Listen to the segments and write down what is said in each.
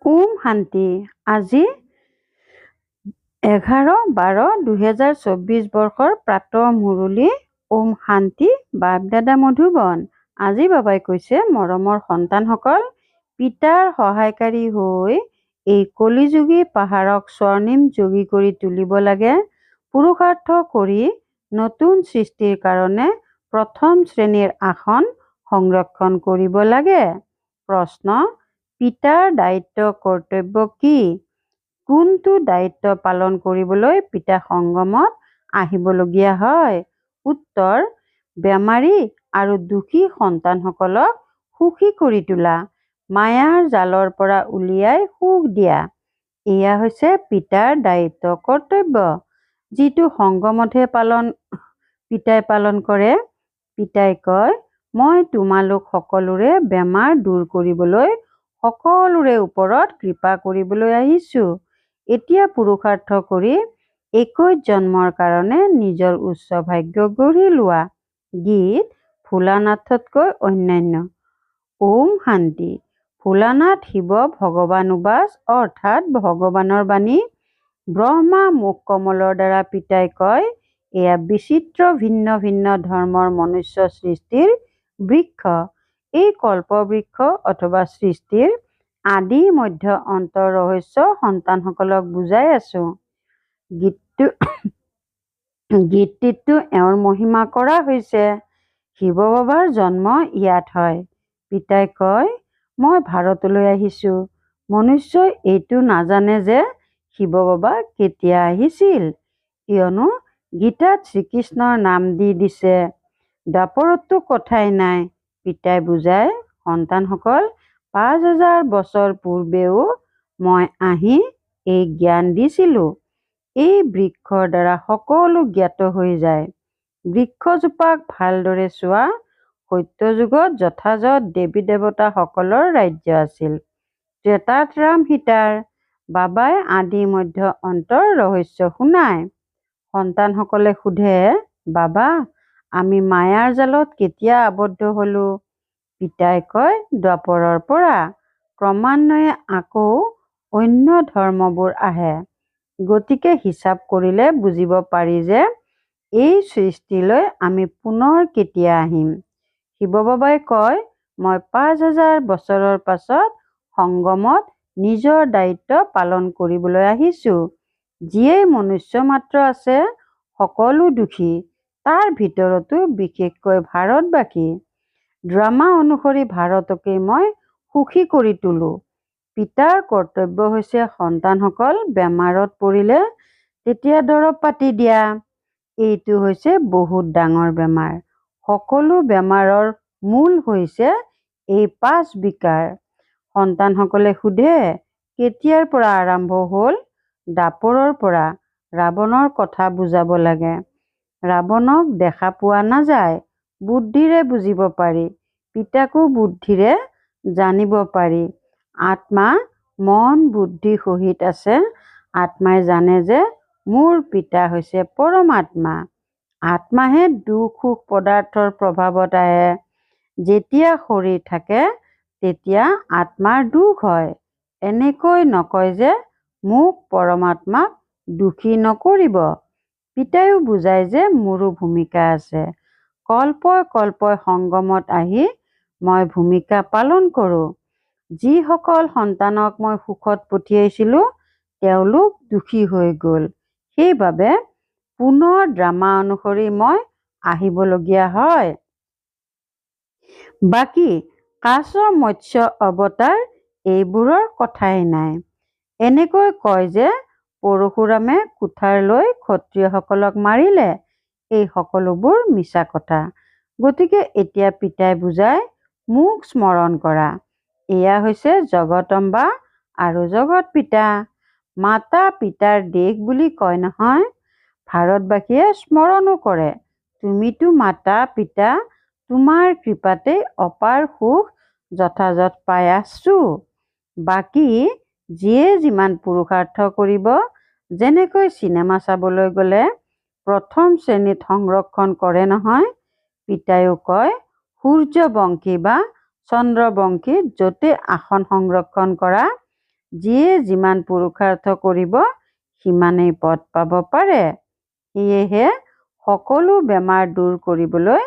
ওম শান্তি। আজি 11-12-2024 বৰ্ষৰ প্ৰাতঃ মুৰলী। ওম শান্তি। বাপ দাদা মধুবন। আজি বাবাই কৈছে, মৰমৰ সন্তানসকল, পিতাৰ সহায়কাৰী হৈ এই কলিযুগী পাহাৰক স্বৰ্ণিম যোগী কৰি তুলিব লাগে। পুৰুষাৰ্থ কৰি নতুন সৃষ্টিৰ কাৰণে প্ৰথম শ্ৰেণীৰ আসন সংৰক্ষণ কৰিব লাগে। প্ৰশ্ন: পিতাৰ দায়িত্ব কৰ্তব্য কি? কোনটো দায়িত্ব পালন কৰিবলৈ পিতা সংগমত আহিবলগীয়া হয়? উত্তৰ: বেমাৰী আৰু দুখী সন্তানসকলক সুখী কৰি তোলা, মায়াৰ জালৰ পৰা উলিয়াই সুখ দিয়া। এয়া হৈছে পিতাৰ দায়িত্ব কৰ্তব্য, যিটো সংগমতহে পিতাই পালন কৰে। পিতাই কয়, মই তোমালোক সকলোৰে বেমাৰ দূৰ কৰিবলৈ, সকলোৰে ওপৰত কৃপা কৰিবলৈ আহিছো। এতিয়া পুৰুষাৰ্থ কৰি 21 জন্মৰ কাৰণে নিজৰ উচ্চ ভাগ্য গঢ়ি লোৱা। গীত ভোলানাথতকৈ অন্যান্য। ওম শান্তি। ভোলানাথ শিৱ ভগৱানুবাস অৰ্থাৎ ভগৱানৰ বাণী। ব্ৰহ্মা মুখ কমলৰ দ্বাৰা পিতাই কয়, এয়া বিচিত্ৰ ভিন্ন ভিন্ন ধৰ্মৰ মনুষ্য সৃষ্টিৰ বৃক্ষ। এই কল্পবৃক্ষ অথবা সৃষ্টিৰ আদি মধ্য অন্তৰ ৰহস্য সন্তানসকলক বুজাই আছো। গীতটিতো এওঁৰ মহিমা কৰা হৈছে। শিৱ বাবাৰ জন্ম ইয়াত হয়। পিতাই কয়, মই ভাৰতলৈ আহিছো। মনুষ্যই এইটো নাজানে যে শিৱ বাবা কেতিয়া আহিছিল, কিয়নো গীতাত শ্ৰীকৃষ্ণৰ নাম দি দিছে। দ্বাপৰততো কথাই নাই। পিতাই বুজায়, সন্তানসকল, 5000 বছৰ পূৰ্বেও মই আহি এই জ্ঞান দিছিলো। এই বৃক্ষৰ দ্বাৰা সকলো জ্ঞাত হৈ যায়। বৃক্ষজোপাক ভালদৰে চোৱা। সত্যযুগত যথাযথ দেৱী দেৱতাসকলৰ ৰাজ্য আছিল। ত্ৰেতাত ৰাম সীতাৰ। বাবাই আদি মধ্য অন্তৰ ৰহস্য শুনায়। সন্তানসকলে সোধে, বাবা, আমি মায়াৰ জালত কেতিয়া আবদ্ধ হলো? পিতাই কয়, দ্বাপৰৰ পৰা। ক্ৰমান্বয়ে আকৌ অন্য ধৰ্মবোৰ আহে। গতিকে হিচাপ কৰিলে বুজিব পাৰি যে এই সৃষ্টিলৈ আমি পুনৰ কেতিয়া আহিম। শিৱ বাবাই কয়, মই 5000 বছৰৰ পাছত সংগমত নিজৰ দায়িত্ব পালন কৰিবলৈ আহিছো। যিয়েই মনুষ্য মাত্ৰ আছে, সকলো দুখী, তাৰ ভিতৰতো বিশেষকৈ ভাৰতবাসী। ড্ৰামা অনুসৰি ভাৰতকেই মই সুখী কৰি তোলো। পিতাৰ কৰ্তব্য হৈছে সন্তানসকল বেমাৰত পৰিলে তেতিয়া দৰৱ পাতি দিয়া। এইটো হৈছে বহুত ডাঙৰ বেমাৰ। সকলো বেমাৰৰ মূল হৈছে এই 5 বিকাৰ। সন্তানসকলে সোধে, কেতিয়াৰ পৰা আৰম্ভ হ'ল? দ্বাপৰৰ পৰা। ৰাৱণৰ কথা বুজাব লাগে। ৰাৱণক দেখা পোৱা নাযায়, বুদ্ধিৰে বুজিব পাৰি। পিতাকো বুদ্ধিৰে জানিব পাৰি। আত্মা মন বুদ্ধি সহিত আছে। আত্মাই জানে যে মোৰ পিতা হৈছে পৰমাত্মা। আত্মাহে দুখ সুখ পদাৰ্থৰ প্ৰভাৱত আহে। যেতিয়া শৰীৰ থাকে তেতিয়া আত্মাৰ দুখ হয়। এনেকৈ নকয় যে মোক পৰমাত্মাক দুখী নকৰিব। পিতাইও বুজায় যে মোৰো ভূমিকা আছে। কল্পই কল্পই সংগমত আহি মই ভূমিকা পালন কৰোঁ। যিসকল সন্তানক মই সুখত পঠিয়াইছিলো তেওঁলোক দুখী হৈ গ'ল। সেইবাবে পুনৰ ড্ৰামা অনুসৰি মই আহিবলগীয়া হয়। বাকী কাছ মৎস্য অৱতাৰ এইবোৰৰ কথাই নাই। এনেকৈ কয় যে পৰশুৰামে কুঠাৰ লৈ ক্ষত্ৰিয়সকলক মাৰিলে। এই সকলোবোৰ মিছা কথা। গতিকে এতিয়া পিতাই বুজায়, মোক স্মৰণ কৰা। এয়া হৈছে জগতম্বা আৰু জগত পিতা। মাতা পিতাৰ দেশ বুলি কয় নহয়। ভাৰতবাসীয়ে স্মৰণো কৰে। তুমিতো মাতা পিতা, তোমাৰ কৃপাতেই অপাৰ সুখ যথাযথ পাই আছো। বাকী যিয়ে যিমান পুৰুষাৰ্থ কৰিব, যেনেকৈ চিনেমা চাবলৈ গ'লে প্ৰথম শ্ৰেণীত সংৰক্ষণ কৰে নহয়। পিতাইও কয়, সূৰ্যবংশী বা চন্দ্ৰবংশী য'তে আসন সংৰক্ষণ কৰা, যিয়ে যিমান পুৰুষাৰ্থ কৰিব সিমানেই পদ পাব পাৰে। সেয়েহে সকলো বেমাৰ দূৰ কৰিবলৈ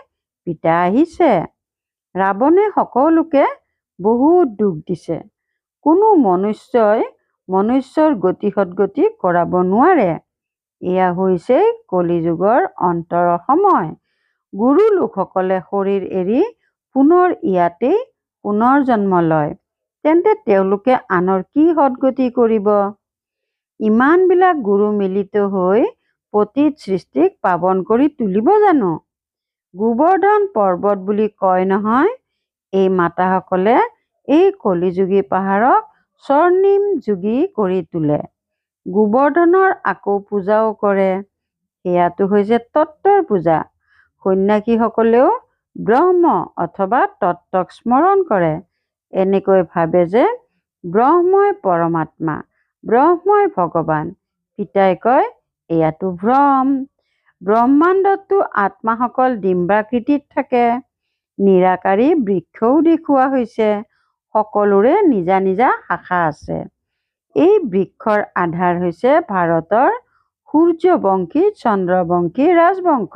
পিতা আহিছে। ৰাৱণে সকলোকে বহুত দুখ দিছে। কোনো মনুষ্যই মনুষ্যৰ গতি সদগতি কৰাব নোৱাৰে। এয়া হৈছে কলিযুগৰ অন্তৰ সময়। গুৰু লোকসকলে শৰীৰ এৰি পুনৰ ইয়াতেই পুনৰ জন্ম লয়। তেন্তে তেওঁলোকে আনৰ কি সদগতি কৰিব? ইমানবিলাক গুৰু মিলিত হৈ পতিত সৃষ্টিক পাৱন কৰি তুলিব জানো? গোবৰ্ধন পৰ্বত বুলি কয় নহয়, এই মাতাসকলে এই কলিযুগী পাহাৰক স্বৰ্ণিম যোগী কৰি তোলে। গোবৰ্ধনৰ আকৌ পূজাও কৰে। সেয়াটো হৈছে তত্ত্বৰ পূজা। সন্ন্যাসীসকলেও ব্ৰহ্ম অথবা তত্ত্বক স্মৰণ কৰে। এনেকৈ ভাবে যে ব্ৰহ্মই পৰমাত্মা, ব্ৰহ্মই ভগৱান। পিতাই কয় এয়াটো ভ্ৰম। ব্ৰহ্মাণ্ডততো আত্মাসকল ডিম্বাকৃতিত থাকে। নিৰাকাৰী বৃক্ষও দেখুওৱা হৈছে। সকলোৰে নিজা নিজা শাখা আছে। এই বৃক্ষৰ আধাৰ হৈছে ভাৰতৰ সূৰ্যবংশী চন্দ্ৰবংশী ৰাজবংশ।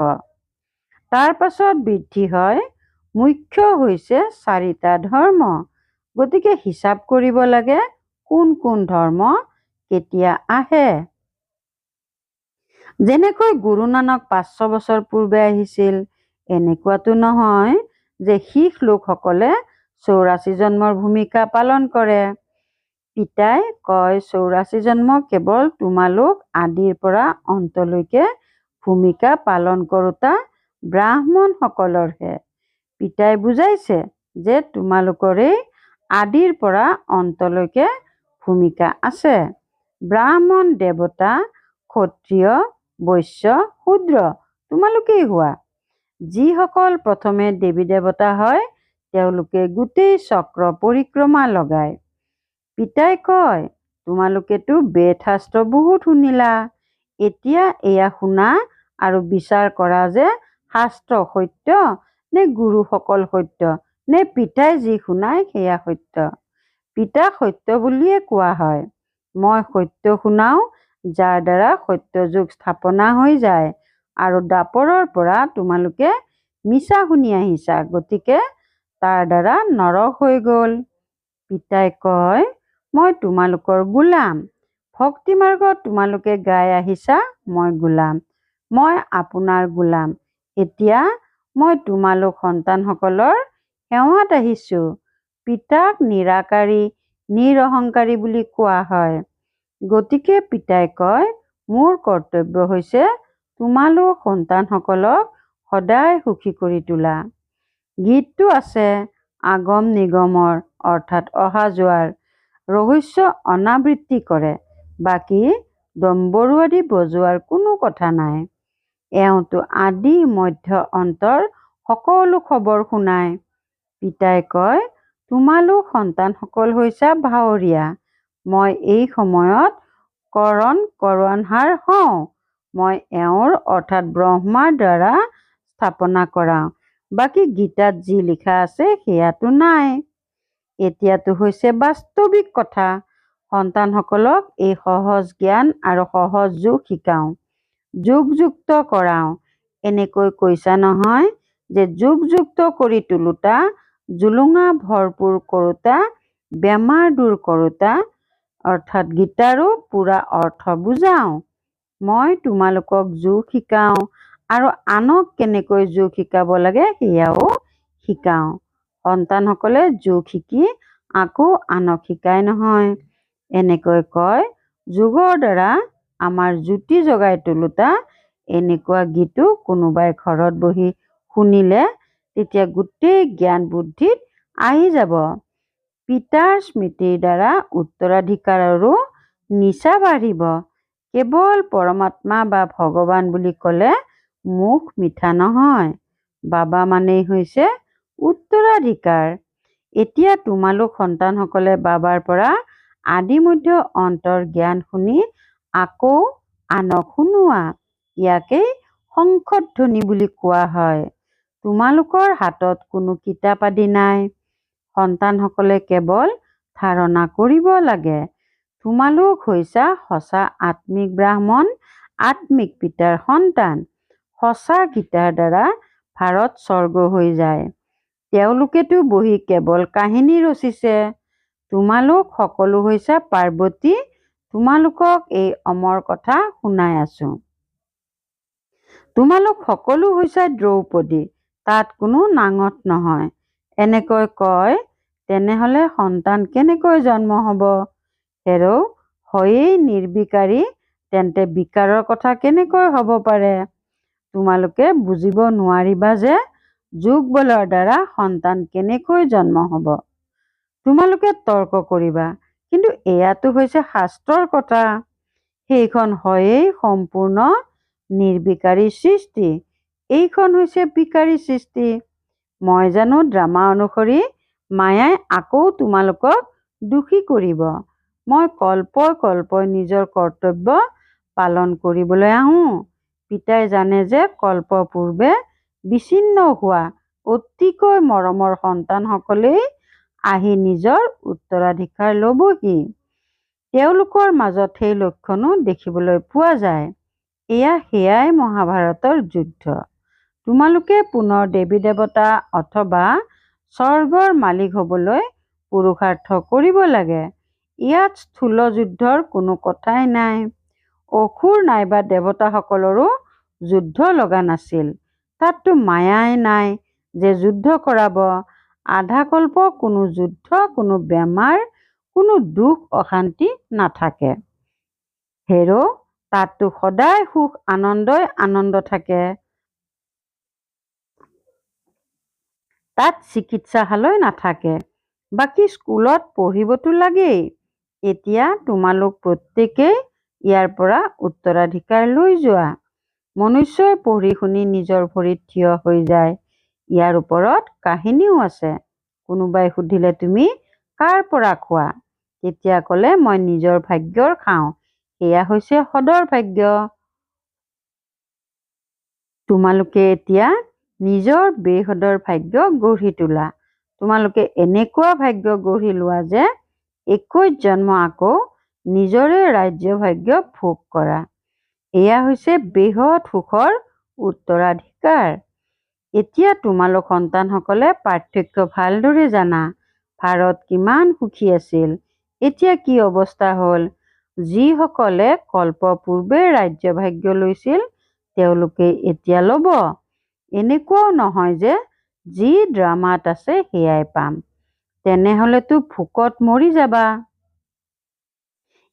তাৰ পাছত বৃদ্ধি হয়। মুখ্য হৈছে 4টা ধৰ্ম। গতিকে হিচাপ কৰিব লাগে কোন কোন ধৰ্ম কেতিয়া আহে। যেনেকৈ গুৰু নানক 500 বছৰ পূৰ্বে আহিছিল, এনেকুৱাতো নহয় যে শিখ লোকসকলে 84 জন্মৰ ভূমিকা পালন কৰে। পিতাই কয় 84 জন্ম কেৱল তোমালোক আদিৰ পৰা অন্তলৈকে ভূমিকা পালন কৰোতা ব্ৰাহ্মণসকলৰহে। পিতাই বুজাইছে যে তোমালোকৰেই আদিৰ পৰা অন্তলৈকে ভূমিকা আছে। ব্ৰাহ্মণ দেৱতা, ক্ষত্ৰিয়, বৈশ্য, শূদ্ৰ তোমালোকেই হোৱা। যিসকল প্ৰথমে দেৱী দেৱতা হয় তেওঁলোকে গোটেই চক্ৰ পৰিক্ৰমা লগায়। পিতাই কয় তোমালোকেতো বেদ শাস্ত্ৰ বহুত শুনিলা। এতিয়া এয়া শুনা আৰু বিচাৰ কৰা যে শাস্ত্ৰ সত্য নে গুৰুসকল সত্য নে পিতাই যি শুনায় সেয়া সত্য। পিতাক সত্য বুলিয়ে কোৱা হয়। মই সত্য শুনাও যাৰ দ্বাৰা সত্য যুগ স্থাপনা হৈ যায়। আৰু দাপৰৰ পৰা তোমালোকে মিছা শুনি আহিছা, গতিকে তাৰ দ্বাৰা নৰক হৈ গ'ল। পিতাই কয় মই তোমালোকৰ গোলাম। ভক্তি মাৰ্গত তোমালোকে গাই আহিছা মই গোলাম, মই আপোনাৰ গোলাম। এতিয়া মই তোমালোক সন্তানসকলৰ সেৱাত আহিছো। পিতাক নিৰাকাৰী নিৰহংকাৰী বুলি কোৱা হয়। গতিকে পিতাই কয় মোৰ কৰ্তব্য হৈছে তোমালোক সন্তানসকলক সদায় সুখী কৰি তোলা। গীতটো আছে আগম নিগমৰ অৰ্থাৎ অহা যোৱাৰ ৰহস্য অনাবৃত্তি কৰে। বাকী ডম্বৰু আদি বজোৱাৰ কোনো কথা নাই। এওঁতো আদি মধ্য অন্তৰ সকলো খবৰ শুনায়। পিতাই কয় তোমালোক সন্তানসকল হৈছা ভাৱৰীয়া। মই এই সময়ত কৰণ কৰোৱানহাৰ হওঁ। মই এওঁৰ অৰ্থাৎ ব্ৰহ্মাৰ দ্বাৰা স্থাপনা কৰাওঁ। বাকী গীতাত যি লিখা আছে সেয়াতো নাই। এতিয়াতো হৈছে বাস্তৱিক কথা। সন্তানসকলক এই সহজ জ্ঞান আৰু সহজ যোগ শিকাওঁ, যোগযুক্ত কৰাওঁ। এনেকৈ কৈছা নহয় যে যোগযুক্ত কৰি তোলোতা, জুলুঙা ভৰপূৰ কৰোতা, বেমাৰ দূৰ কৰোতা, অৰ্থাৎ গীতাৰো পূৰা অৰ্থ বুজাওঁ। মই তোমালোকক যোগ শিকাওঁ আৰু আনক কেনেকৈ যোগ শিকাব লাগে সেয়াও শিকাওঁ। সন্তানসকলে যোগ শিকি আকৌ আনক শিকায় নহয়। এনেকৈ কয় যোগৰ দ্বাৰা আমাৰ জ্যোতি জগাই তোলোতা। এনেকুৱা গীতো কোনোবাই ঘৰত বহি শুনিলে তেতিয়া গোটেই জ্ঞান বুদ্ধিত আহি যাব। পিতাৰ স্মৃতিৰ দ্বাৰা উত্তৰাধিকাৰৰো নিচা বাঢ়িব। কেৱল পৰমাত্মা বা ভগৱান বুলি ক'লে মুখ মিঠা নহয়। বাবা মানেই হৈছে উত্তৰাধিকাৰ। এতিয়া তোমালোক সন্তানসকলে বাবাৰ পৰা আদি মধ্য অন্তৰ জ্ঞান শুনি আকৌ আনক শুনোৱা। ইয়াকেই শংখধ্বনি বুলি কোৱা হয়। তোমালোকৰ হাতত কোনো কিতাপ আদি নাই। সন্তানসকলে কেৱল ধাৰণা কৰিব লাগে। তোমালোক হৈছা সঁচা আত্মিক ব্ৰাহ্মণ, আত্মিক পিতাৰ সন্তান। সঁচা গীতাৰ দ্বাৰা ভাৰত স্বৰ্গ হৈ যায়। তেওঁলোকেতো বহি কেৱল কাহিনী ৰচিছে। তোমালোক সকলো হৈছা পাৰ্বতী, তোমালোকক এই অমৰ কথা শুনাই আছো। তোমালোক সকলো হৈছা দ্ৰৌপদী, তাত কোনো নাঙঠ নহয়। এনেকৈ কয়, তেনেহলে সন্তান কেনেকৈ জন্ম হ'ব? হেৰৌ, হয়েই নিৰ্বিকাৰী, তেন্তে বিকাৰৰ কথা কেনেকৈ হ'ব পাৰে? তোমালোকে বুজিব নোৱাৰিবা যে যোগ বলৰ দ্বাৰা সন্তান কেনেকৈ জন্ম হ'ব। তোমালোকে তৰ্ক কৰিবা, কিন্তু এয়াতো হৈছে শাস্ত্ৰৰ কথা। সেইখন হয়েই সম্পূৰ্ণ নিৰ্বিকাৰী সৃষ্টি, এইখন হৈছে বিকাৰী সৃষ্টি। মই জানো ড্ৰামা অনুসৰি মায়াই আকৌ তোমালোকক দোষী কৰিব। মই কল্পই কল্পই নিজৰ কৰ্তব্য পালন কৰিবলৈ আহোঁ। পিতাই জানে যে কল্প পূৰ্বে বিচ্ছিন্ন হোৱা অতিকৈ মৰমৰ সন্তানসকলেই আহি নিজৰ উত্তৰাধিকাৰ ল'বহি। তেওঁলোকৰ মাজত সেই লক্ষণো দেখিবলৈ পোৱা যায়। সেয়াই মহাভাৰতৰ যুদ্ধ। তোমালোকে পুনৰ দেৱী দেৱতা অথবা স্বৰ্গৰ মালিক হ'বলৈ পুৰুষাৰ্থ কৰিব লাগে। ইয়াত স্থূল যুদ্ধৰ কোনো কথাই নাই। অসুৰ নাইবা দেৱতাসকলৰো যুদ্ধ লগা নাছিল। তাততো মায়াই নাই যে যুদ্ধ কৰাব। আধাকল্প কোনো যুদ্ধ, কোনো বেমাৰ, কোনো দুখ অশান্তি নাথাকে। হেৰৌ, তাততো সদায় সুখ আনন্দই আনন্দ থাকে। তাত চিকিৎসালয় নাথাকে। বাকী স্কুলত পঢ়িবতো লাগেই। এতিয়া তোমালোক প্ৰত্যেকেই ইয়াৰ পৰা উত্তৰাধিকাৰ লৈ যোৱা। মনুষ্যই পঢ়ি শুনি নিজৰ ভৰিত থিয় হৈ যায়। ইয়াৰ ওপৰত কাহিনীও আছে। কোনোবাই সুধিলে তুমি কাৰ পৰা খোৱা? তেতিয়া ক'লে মই নিজৰ ভাগ্যৰ খাওঁ। সেয়া হৈছে সদৰ ভাগ্য। তোমালোকে এতিয়া নিজৰ বেসদৰ ভাগ্য গঢ়ি তোলা। তোমালোকে এনেকুৱা ভাগ্য গঢ়ি লোৱা যে 21 জন্ম আকৌ নিজৰে ৰাজ্য ভাগ্য ভোগ কৰা। এয়া হৈছে বৃহৎ সুখৰ উত্তৰাধিকাৰ। এতিয়া তোমালোক সন্তানসকলে পাৰ্থক্য ভালদৰে জানা। ভাৰত কিমান সুখী আছিল, এতিয়া কি অৱস্থা হ'ল। যিসকলে কল্প পূৰ্বে ৰাজ্য ভাগ্য লৈছিল, তেওঁলোকে এতিয়া ল'ব। এনেকুৱাও নহয় যে যি ড্ৰামাত আছে সেয়াই পাম। তেনেহলেতো ভোকত মৰি যাবা।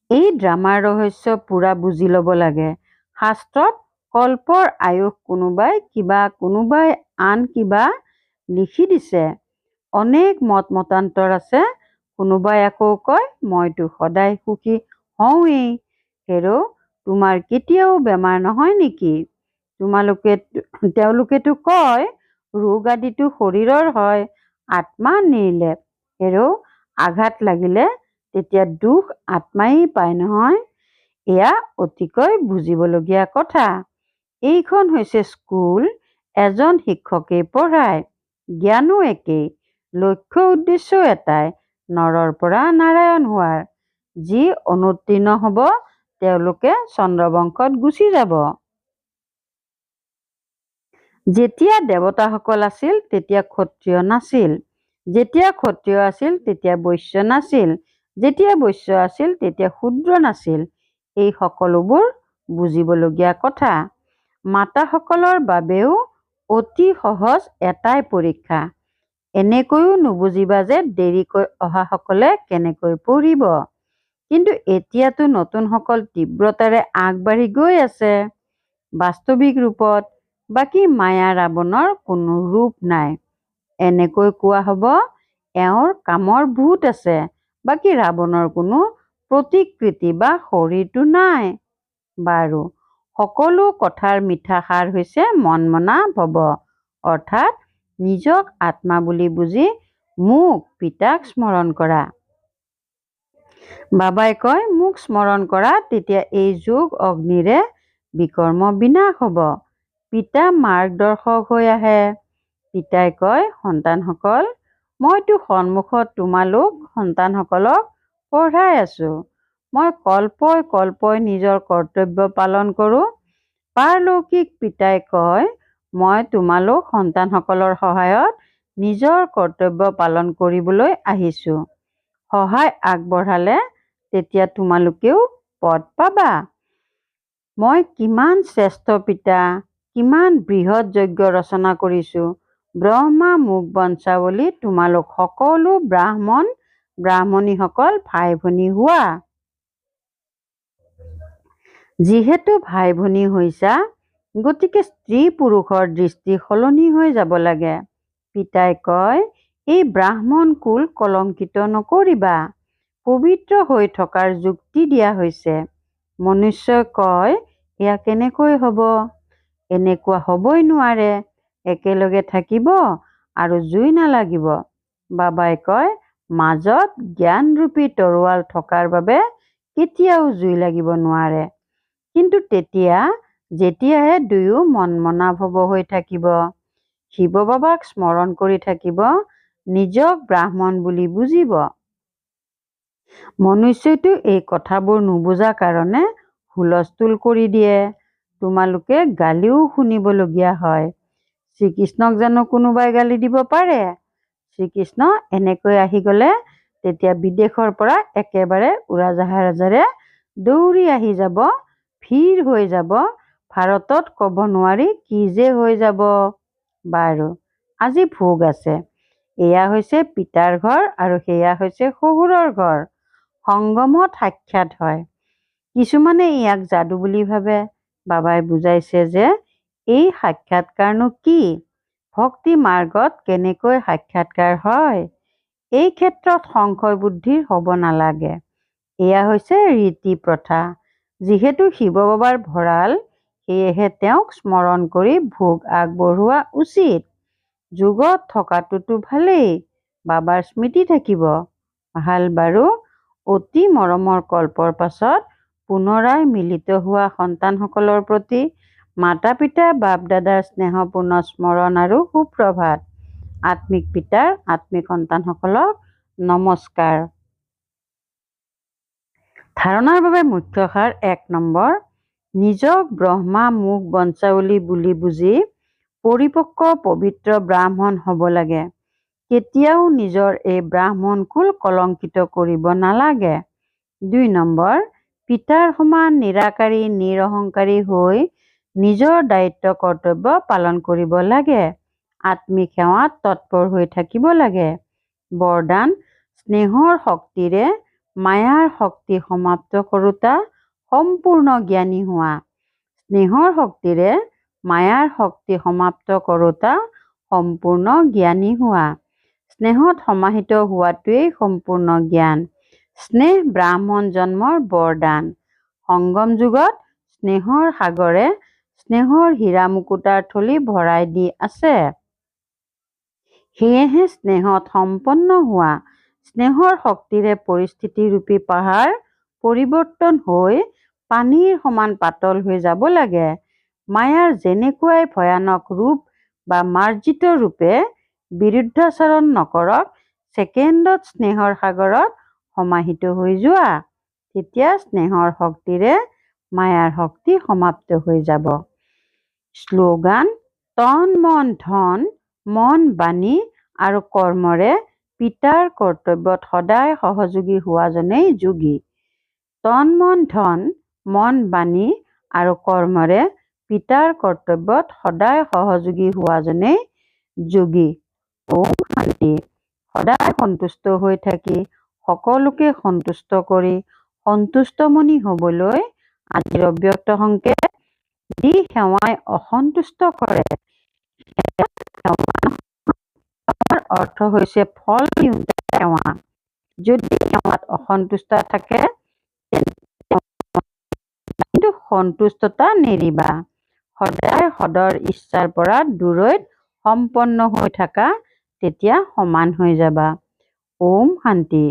এই ড্ৰামাৰ ৰহস্য পুৰা বুজি ল'ব লাগে। শাস্ত্ৰত কল্পৰ আয়ুস কোনোবাই আন কিবা লিখি দিছে। অনেক মত মতান্তৰ আছে। কোনোবাই আকৌ কয় মইতো সদায় সুখী হওঁৱেই। হেৰৌ, তোমাৰ কেতিয়াও বেমাৰ নহয় নেকি? তেওঁলোকেতো কয় ৰোগ আদিটো শৰীৰৰ হয়, আত্মা নিৰ্লেপ। হেৰৌ, আঘাত লাগিলে তেতিয়া দুখ আত্মাই পায় নহয়। এয়া অতিকৈ বুজিবলগীয়া কথা। এইখন হৈছে স্কুল, এজন শিক্ষকেই পঢ়ায়। জ্ঞানো একেই, লক্ষ্য উদ্দেশ্য এটাই, নৰৰ পৰা নাৰায়ণ হোৱাৰ। যি অনুত্তীৰ্ণ হ'ব তেওঁলোকে চন্দ্ৰবংশত গুচি যাব। যেতিয়া দেৱতাসকল আছিল তেতিয়া ক্ষত্ৰিয় নাছিল। যেতিয়া ক্ষত্ৰিয় আছিল তেতিয়া বৈশ্য নাছিল। যেতিয়া বৈশ্য আছিল তেতিয়া শূদ্ৰ নাছিল। এই সকলোবোৰ বুজিবলগীয়া কথা। মাতাসকলৰ বাবেও অতি সহজ এটাই পৰীক্ষা। এনেকৈও নুবুজিবা যে দেৰিকৈ অহাসকলে কেনেকৈ পঢ়িব। কিন্তু এতিয়াতো নতুনসকল তীব্ৰতাৰে আগবাঢ়ি গৈ আছে বাস্তৱিক ৰূপত। বাকী মায়া ৰাৱণৰ কোনো ৰূপ নাই। এনেকৈ কোৱা হ'ব এওঁৰ কামৰ ভূত আছে। বাকী ৰাৱণৰ কোনো প্ৰতিকৃতি বা শৰীৰটো নাই। বাৰু, সকলো কথাৰ মিঠা সাৰ হৈছে মন মনা ভৱ, অৰ্থাৎ নিজক আত্মা বুলি বুজি মোক পিতাক স্মৰণ কৰা। বাবাই কয় মোক স্মৰণ কৰা, তেতিয়া এই যোগ অগ্নিৰে বিকৰ্ম বিনাশ হ'ব। পিতা মাৰ্গদৰ্শক হৈ আহে। পিতাই কয় সন্তানসকল, মইতো সন্মুখত তোমালোক সন্তানসকলক পঢ়াই আছো। মই কল্পই কল্পই নিজৰ কৰ্তব্য পালন কৰোঁ। পাৰলৌকিক পিতাই কয়, মই তোমালোক সন্তানসকলৰ সহায়ত নিজৰ কৰ্তব্য পালন কৰিবলৈ আহিছোঁ। সহায় আগবঢ়ালে তেতিয়া তোমালোকেও পদ পাবা। মই কিমান শ্ৰেষ্ঠ পিতা, কিমান বৃহৎ যজ্ঞ ৰচনা কৰিছোঁ। ব্ৰহ্মা মোক বঞ্চাৱলী তোমালোক সকলো ব্ৰাহ্মণ ব্ৰাহ্মণীসকল ভাই ভনী হোৱা। যিহেতু ভাই ভনী হৈছা, গতিকে স্ত্ৰী পুৰুষৰ দৃষ্টি সলনি হৈ যাব লাগে। পিতাই কয়, এই ব্ৰাহ্মণ কুল কলংকিত নকৰিবা। পবিত্ৰ হৈ থকাৰ যুক্তি দিয়া হৈছে। মনুষ্যই কয়, এয়া কেনেকৈ হ'ব? এনেকুৱা হ'বই নোৱাৰে। একেলগে থাকিব আৰু জুই নালাগিব। বাবাই কয়, মাজত জ্ঞানৰূপী তৰোৱাল থকাৰ বাবে কেতিয়াও জুই লাগিব নোৱাৰে। কিন্তু যেতিয়াহে দুয়ো মনমনাভৱ হৈ থাকিব, শিৱ বাবাক স্মৰণ কৰি থাকিব, নিজক ব্ৰাহ্মণ বুলি বুজিব। মনুষ্যইতো এই কথাবোৰ নুবুজা কাৰণে হুলস্থুল কৰি দিয়ে। তোমালোকে গালিও শুনিবলগীয়া হয়। শ্ৰীকৃষ্ণক জানো কোনোবাই গালি দিব পাৰে? শ্ৰীকৃষ্ণ এনেকৈ আহি গ'লে তেতিয়া বিদেশৰ পৰা একেবাৰে উৰাজাহাজেৰে দৌৰি আহি যাব, ভিৰ হৈ যাব, ভাৰতত ক'ব নোৱাৰি কি যে হৈ যাব। বাৰু, আজি ভোগ আছে। এয়া হৈছে পিতাৰ ঘৰ আৰু সেয়া হৈছে শহুৰৰ ঘৰ। সংগমত সাক্ষাৎ হয়। কিছুমানে ইয়াক যাদু বুলি ভাবে। বাবাই বুজাইছে যে এই সাক্ষাৎকাৰনো কি? ভক্তি মাৰ্গত কেনেকৈ সাক্ষাৎকাৰ হয়? এই ক্ষেত্ৰত সংশয় বুদ্ধিৰ হ'ব নালাগে। এয়া হৈছে ৰীতি প্ৰথা। যিহেতু শিৱ বাবাৰ ভঁৰাল, সেয়েহে তেওঁক স্মৰণ কৰি ভোগ আগবঢ়োৱা উচিত। যুগত থকাটোতো ভালেই, বাবাৰ স্মৃতি থাকিব। ভাল বাৰু, অতি মৰমৰ কল্পৰ পাছত পুনৰাই মিলিত হোৱা সন্তানসকলৰ প্ৰতি মাতা পিতা বাপ দাদাৰ স্নেহপূৰ্ণ স্মৰণ আৰু সুপ্ৰভাত। আত্মিক পিতাৰ আত্মিক সন্তানসকলক নমস্কাৰ। ধাৰণাৰ বাবে মুখ্য সাৰ ১ নম্বৰ, নিজক ব্ৰহ্মা মোক বঞ্চাৱলী বুলি বুজি পৰিপক্ক পবিত্ৰ ব্ৰাহ্মণ হ'ব লাগে। কেতিয়াও নিজৰ এই ব্ৰাহ্মণ কুল কলংকিত কৰিব নালাগে। ২ নম্বৰ, পিতাৰ সমান নিৰাকাৰী নিৰহংকাৰী হৈ নিজৰ দায়িত্ব কৰ্তব্য পালন কৰিব লাগে। আত্মিক সেৱাত তৎপৰ হৈ থাকিব লাগে। বৰদান, স্নেহৰ শক্তিৰে মায়াৰ শক্তি সমাপ্ত কৰোঁতা সম্পূৰ্ণ জ্ঞানী হোৱা। স্নেহৰ শক্তিৰে মায়াৰ শক্তি সমাপ্ত কৰোঁতা সম্পূৰ্ণ জ্ঞানী হোৱা। স্নেহত সমাহিত হোৱাটোৱেই সম্পূৰ্ণ জ্ঞান। স্নেহ ব্ৰাহ্মণ জন্মৰ বৰদান। সংগম যুগত স্নেহৰ সাগৰে স্নেহৰ হীৰা মুকুতাৰ থলী ভৰাই দি আছে। সেয়েহে স্নেহত সম্পন্ন হোৱা। স্নেহৰ শক্তিৰে পৰিস্থিতিৰূপী পাহাৰ পৰিৱৰ্তন হৈ পানীৰ সমান পাতল হৈ যাব লাগে। মায়াৰ যেনেকুৱাই ভয়ানক ৰূপ বা মাৰ্জিত ৰূপে বিৰুদ্ধাচৰণ নকৰক, ছেকেণ্ডত স্নেহৰ সাগৰত সমাহিত হৈ যোৱা। তেতিয়া স্নেহৰ শক্তিৰে মায়াৰ শক্তি সমাপ্ত হৈ যাব। শ্লোগান, তন মন ধন, মন বাণী আৰু কৰ্মৰে পিতাৰ কৰ্তব্যত সদায় সহযোগী হোৱাজনেই যোগী। তন মন ধন, মন বাণী আৰু কৰ্মৰে পিতাৰ কৰ্তব্যত সদায় সহযোগী হোৱাজনেই যোগী। ওম শান্তি। সদায় সন্তুষ্ট হৈ থাকি সকলোকে সন্তুষ্ট কৰি সন্তুষ্টমণি হ'বলৈ আজিৰ অব্যক্ত সংকেত যি সেৱাই অসন্তুষ্ট কৰে, সেৱাৰ অৰ্থ হৈছে ফল নিউতা সেৱা। যদি সেৱাত অসন্তুষ্ট থাকে কিন্তু সন্তুষ্টতা নেৰিবা। সদায় সদৰ ইচ্ছাৰ পৰা দূৰৈত সম্পন্ন হৈ থাকা, তেতিয়া সমান হৈ যাবা। ওম শান্তি।